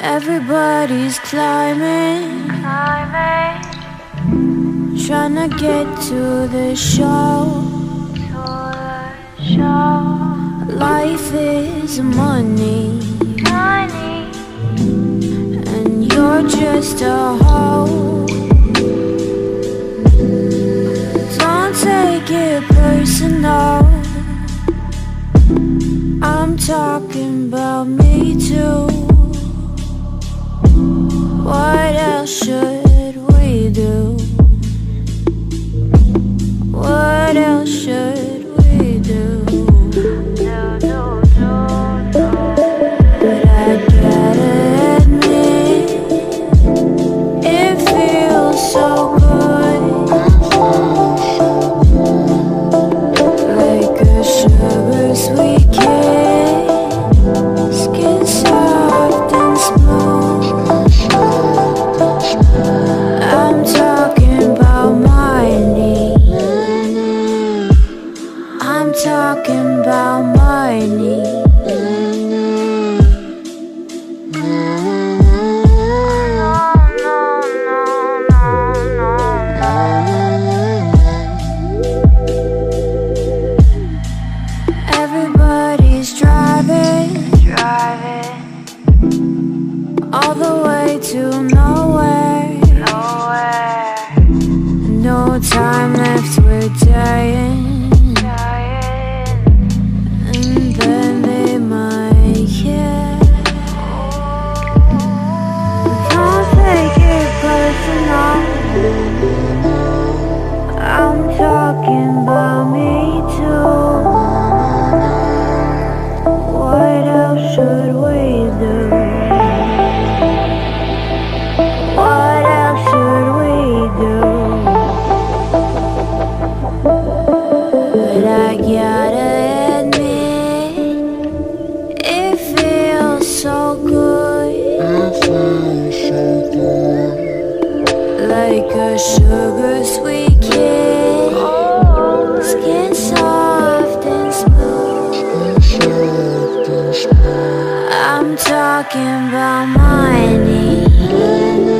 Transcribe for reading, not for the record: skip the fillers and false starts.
Everybody's climbing, trying to get to the show. Life is money, and you're just a hoe. Don't take it personal, I'm talking about me too. What else should we do? What else should we do? But I gotta admit, it feels so good, like a sugar sweet kiss, skin soft and smooth. I'm talking about my knee, I'm talking about my knee. Everybody's driving all the way to nowhere. No time left, we're dying, and then they might care. Don't take it personal, I'm talking about me too. What else should we do? What else should we do? But I gotta admit, it feels so good, like a sugar sweet kiss, skin soft and smooth. I'm talking about my knee.